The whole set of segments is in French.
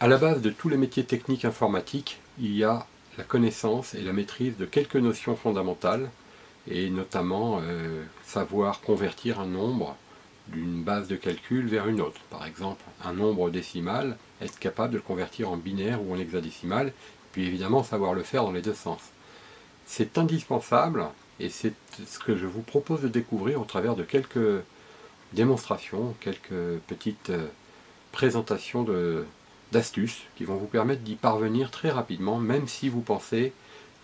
À la base de tous les métiers techniques informatiques, il y a la connaissance et la maîtrise de quelques notions fondamentales, et notamment savoir convertir un nombre d'une base de calcul vers une autre. Par exemple, un nombre décimal, être capable de le convertir en binaire ou en hexadécimal, puis évidemment savoir le faire dans les deux sens. C'est indispensable, et c'est ce que je vous propose de découvrir au travers de quelques démonstrations, quelques petites présentations d'astuces qui vont vous permettre d'y parvenir très rapidement, même si vous pensez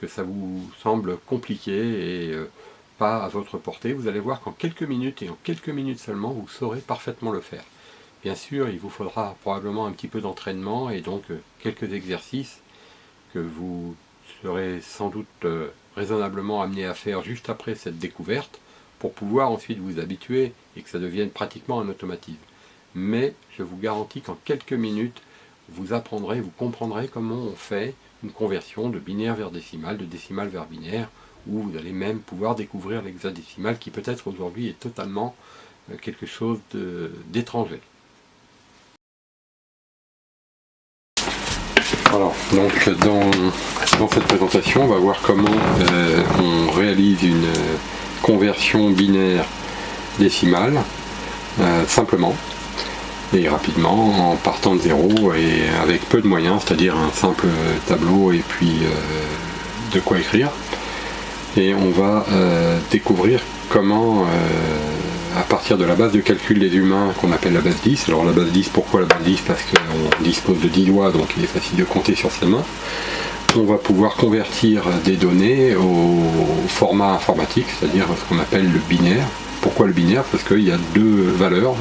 que ça vous semble compliqué et pas à votre portée. Vous allez voir qu'en quelques minutes, et en quelques minutes seulement, vous saurez parfaitement le faire. Bien sûr, il vous faudra probablement un petit peu d'entraînement et donc quelques exercices que vous serez sans doute raisonnablement amené à faire juste après cette découverte pour pouvoir ensuite vous habituer et que ça devienne pratiquement un automatisme. Mais je vous garantis qu'en quelques minutes, vous apprendrez, vous comprendrez comment on fait une conversion de binaire vers décimal, de décimal vers binaire, où vous allez même pouvoir découvrir l'hexadécimal qui peut-être aujourd'hui est totalement quelque chose d'étranger. Alors, donc dans cette présentation, on va voir comment on réalise une conversion binaire décimale simplement et rapidement en partant de zéro et avec peu de moyens, c'est-à-dire un simple tableau et puis de quoi écrire. Et on va découvrir comment à partir de la base de calcul des humains qu'on appelle la base 10. Alors la base 10, pourquoi la base 10? Parce qu'on dispose de 10 doigts, donc il est facile de compter sur ses mains. On va pouvoir convertir des données au format informatique, c'est-à-dire ce qu'on appelle le binaire. Pourquoi le binaire? Parce qu'il y a deux valeurs.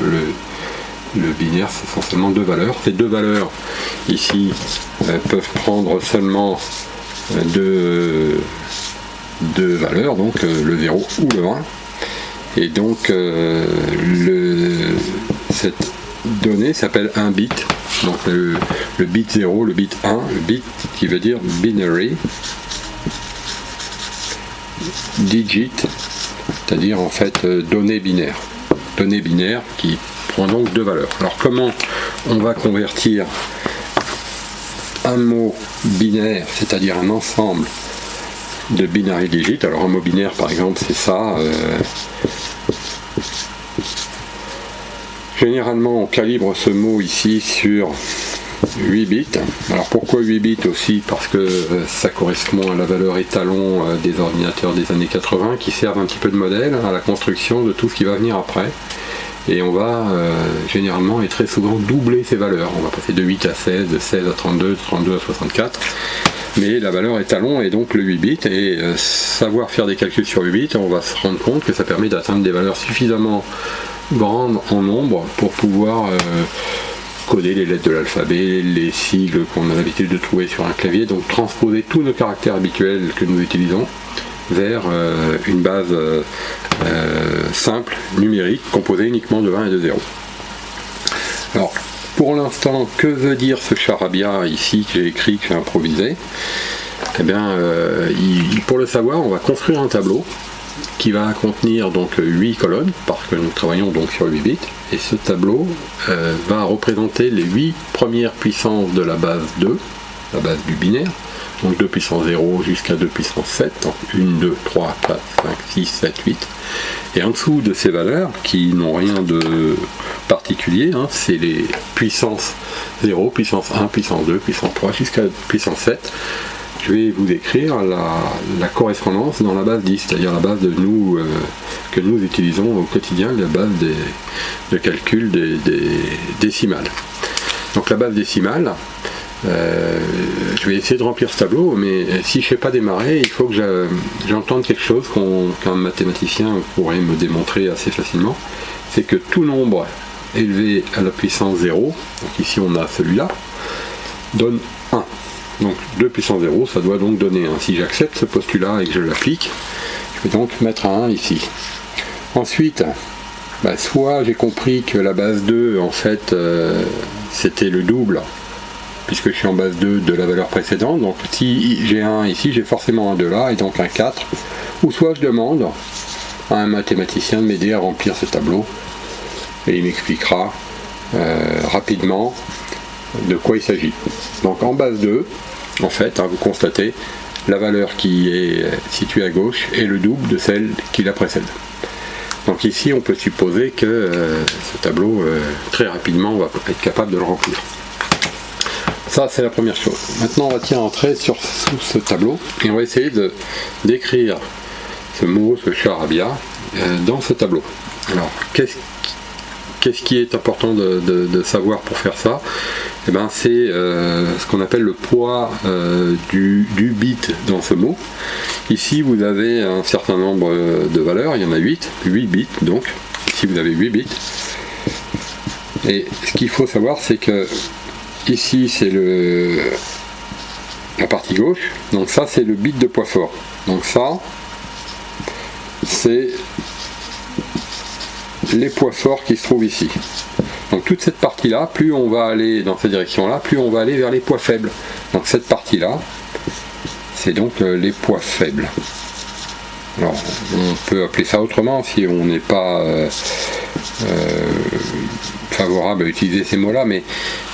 Le binaire, c'est essentiellement deux valeurs. Ces deux valeurs, ici, peuvent prendre seulement deux valeurs, donc le 0 ou le 1. Et donc, cette donnée s'appelle un bit. Donc, le bit 0, le bit 1, le bit qui veut dire binary digit, c'est-à-dire en fait donnée binaire. Donnée binaire qui prend donc deux valeurs. Alors comment on va convertir un mot binaire, c'est-à-dire un ensemble de binary digit? Alors un mot binaire par exemple c'est ça. Généralement on calibre ce mot ici sur 8 bits. Alors pourquoi 8 bits aussi? Parce que ça correspond à la valeur étalon des ordinateurs des années 80 qui servent un petit peu de modèle à la construction de tout ce qui va venir après. Et on va généralement et très souvent doubler ces valeurs. On va passer de 8 à 16, de 16 à 32, de 32 à 64. Mais la valeur étalon est donc le 8 bits. Et savoir faire des calculs sur 8 bits, on va se rendre compte que ça permet d'atteindre des valeurs suffisamment grandes en nombre pour pouvoir coder les lettres de l'alphabet, les sigles qu'on a l'habitude de trouver sur un clavier. Donc transposer tous nos caractères habituels que nous utilisons vers une base simple, numérique, composée uniquement de 1 et de 0. Alors, pour l'instant, que veut dire ce charabia ici que j'ai écrit, que j'ai improvisé? Eh bien, pour le savoir, on va construire un tableau qui va contenir donc 8 colonnes, parce que nous travaillons donc sur 8 bits, et ce tableau va représenter les 8 premières puissances de la base 2, la base du binaire, donc 2 puissance 0 jusqu'à 2 puissance 7, donc 1, 2, 3, 4, 5, 6, 7, 8. Et en dessous de ces valeurs, qui n'ont rien de particulier, hein, c'est les puissances 0, puissance 1, puissance 2, puissance 3, jusqu'à puissance 7. Je vais vous décrire la correspondance dans la base 10, c'est-à-dire la base de nous, que nous utilisons au quotidien, la base de calcul des décimales. Donc la base décimale, je vais essayer de remplir ce tableau, mais si je ne sais pas démarrer, il faut que j'entende quelque chose qu'un mathématicien pourrait me démontrer assez facilement. C'est que tout nombre élevé à la puissance 0, donc ici on a celui-là, donne 1. Donc 2 puissance 0, ça doit donc donner 1. Si j'accepte ce postulat et que je l'applique, je vais donc mettre un 1 ici. Ensuite, soit j'ai compris que la base 2, en fait, c'était le double, puisque je suis en base 2 de la valeur précédente, donc si j'ai un ici, j'ai forcément un 2 là, et donc un 4, ou soit je demande à un mathématicien de m'aider à remplir ce tableau, et il m'expliquera rapidement de quoi il s'agit. Donc en base 2, en fait, vous constatez la valeur qui est située à gauche est le double de celle qui la précède. Donc ici on peut supposer que ce tableau, très rapidement, on va être capable de le remplir. Ça c'est la première chose. Maintenant on va entrer sous ce tableau et on va essayer d'écrire ce mot, ce charabia, dans ce tableau. Alors qu'est-ce qui est important de savoir pour faire ça? Eh ben, c'est ce qu'on appelle le poids du bit dans ce mot. Ici vous avez un certain nombre de valeurs, il y en a 8 bits donc. Ici vous avez 8 bits. Et ce qu'il faut savoir c'est que ici c'est la partie gauche, donc ça c'est le bit de poids fort. Donc ça c'est les poids forts qui se trouvent ici. Donc toute cette partie-là, plus on va aller dans cette direction-là, plus on va aller vers les poids faibles. Donc cette partie-là, c'est donc les poids faibles. Alors on peut appeler ça autrement si on n'est pas favorable à utiliser ces mots-là, mais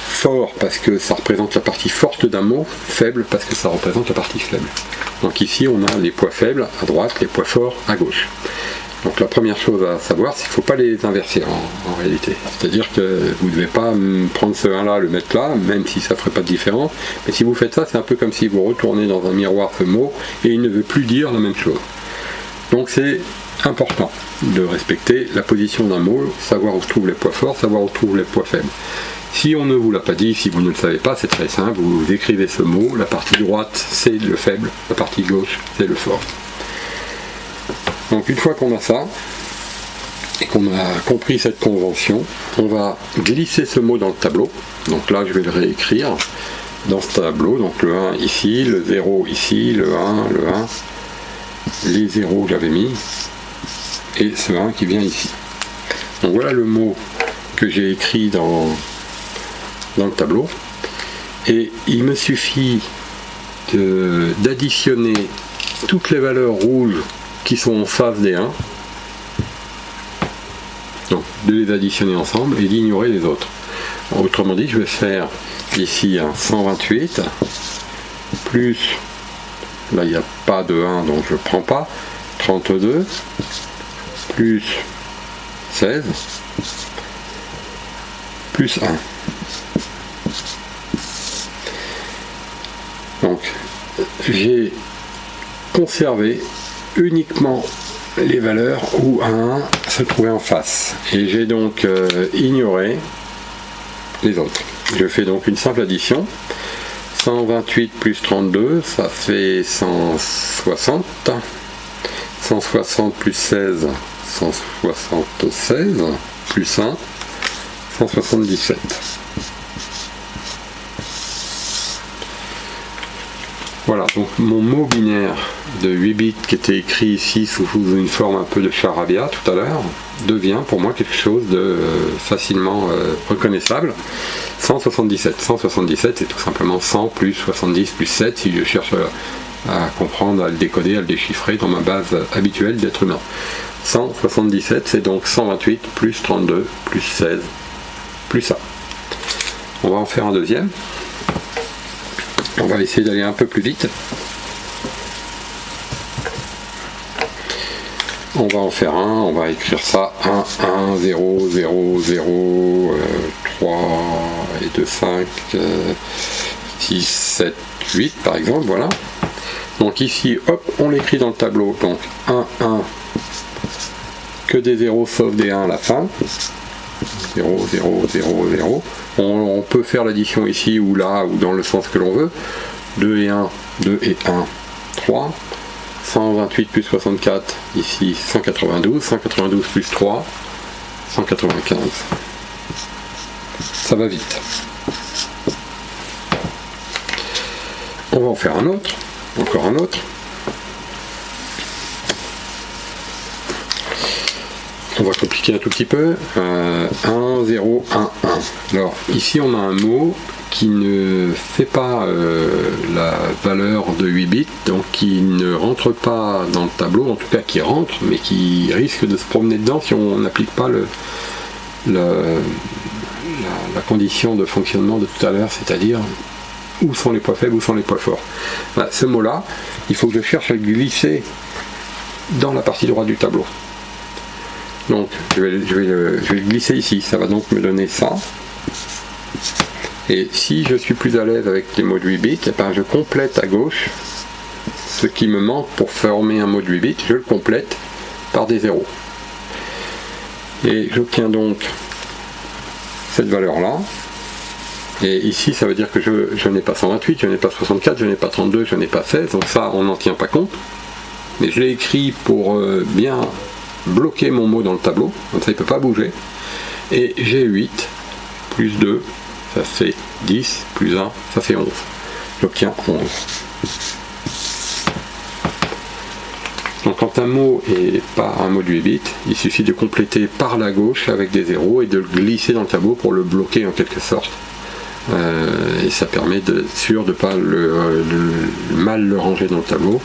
fort parce que ça représente la partie forte d'un mot, faible parce que ça représente la partie faible. Donc ici on a les poids faibles à droite, les poids forts à gauche. Donc la première chose à savoir, c'est qu'il ne faut pas les inverser en réalité. C'est-à-dire que vous ne devez pas prendre ce 1 là, le mettre là, même si ça ne ferait pas de différence. Mais si vous faites ça, c'est un peu comme si vous retournez dans un miroir ce mot et il ne veut plus dire la même chose. Donc c'est important de respecter la position d'un mot, savoir où se trouvent les poids forts, savoir où se trouvent les poids faibles. Si on ne vous l'a pas dit, si vous ne le savez pas, c'est très simple, vous écrivez ce mot, la partie droite c'est le faible, la partie gauche c'est le fort. Donc une fois qu'on a ça, et qu'on a compris cette convention, on va glisser ce mot dans le tableau. Donc là je vais le réécrire dans ce tableau, donc le 1 ici, le 0 ici, le 1, les 0 que j'avais mis, et ce 1 qui vient ici. Donc voilà le mot que j'ai écrit dans le tableau, et il me suffit d'additionner toutes les valeurs rouges qui sont en face des 1, donc de les additionner ensemble et d'ignorer les autres. Autrement dit, je vais faire ici un 128 plus, là il n'y a pas de 1 donc je ne prends pas, 32 plus 16 plus 1. Donc j'ai conservé uniquement les valeurs où un 1 se trouvait en face et j'ai donc ignoré les autres. Je fais donc une simple addition, 128 plus 32 ça fait 160, 160 plus 16 176 plus 1 177. Voilà, donc mon mot binaire de 8 bits qui était écrit ici sous une forme un peu de charabia tout à l'heure devient pour moi quelque chose de facilement reconnaissable. 177. 177 c'est tout simplement 100 plus 70 plus 7 si je cherche à comprendre, à le décoder, à le déchiffrer dans ma base habituelle d'être humain. 177 c'est donc 128 plus 32 plus 16 plus ça. On va en faire un deuxième. On va essayer d'aller un peu plus vite. On va en faire un, on va écrire ça 1, 1, 0, 0, 0, 3 et 2, 5, 6, 7, 8 par exemple, voilà. Donc ici, hop, on l'écrit dans le tableau, donc 1, 1, que des 0 sauf des 1 à la fin. 0, 0, 0, 0. On peut faire l'addition ici ou là ou dans le sens que l'on veut. 2 et 1, 2 et 1, 3. 128 plus 64, ici 192. 192 plus 3, 195. Ça va vite. On va en faire un autre. Encore un autre. On va compliquer un tout petit peu. 1, 0, 1, 1. Alors, ici, on a un mot qui ne fait pas la valeur de 8 bits, donc qui ne rentre pas dans le tableau, en tout cas qui rentre, mais qui risque de se promener dedans si on n'applique pas la condition de fonctionnement de tout à l'heure, c'est-à-dire où sont les poids faibles, où sont les poids forts. Voilà, ce mot-là, il faut que je cherche à le glisser dans la partie droite du tableau. Donc je vais le glisser ici, ça va donc me donner ça. Et si je suis plus à l'aise avec les mots de 8 bits, et ben je complète à gauche ce qui me manque pour former un mot de 8 bits, je le complète par des zéros. Et j'obtiens donc cette valeur-là. Et ici, ça veut dire que je n'ai pas 128, je n'ai pas 64, je n'ai pas 32, je n'ai pas 16, donc ça, on n'en tient pas compte. Mais je l'ai écrit pour bien bloquer mon mot dans le tableau, comme ça il ne peut pas bouger. Et j'ai 8 plus 2, ça fait 10, plus 1, ça fait 11. J'obtiens 11. Donc quand un mot n'est pas un mot de 8 bits, il suffit de compléter par la gauche avec des zéros et de le glisser dans le tableau pour le bloquer en quelque sorte. Et ça permet d'être sûr de ne pas mal le ranger dans le tableau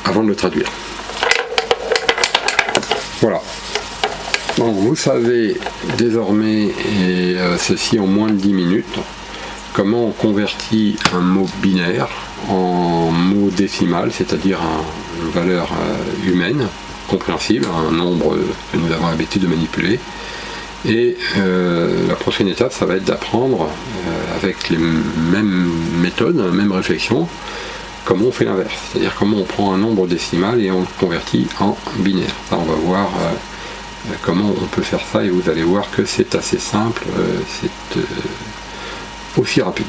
avant de le traduire. Voilà. Donc vous savez désormais, et ceci en moins de 10 minutes, comment on convertit un mot binaire en mot décimal, c'est-à-dire une valeur humaine, compréhensible, un nombre que nous avons l'habitude de manipuler. Et la prochaine étape, ça va être d'apprendre avec les mêmes méthodes, la même réflexion, comment on fait l'inverse, c'est-à-dire comment on prend un nombre décimal et on le convertit en binaire. Ça, on va voir comment on peut faire ça et vous allez voir que c'est assez simple, c'est aussi rapide.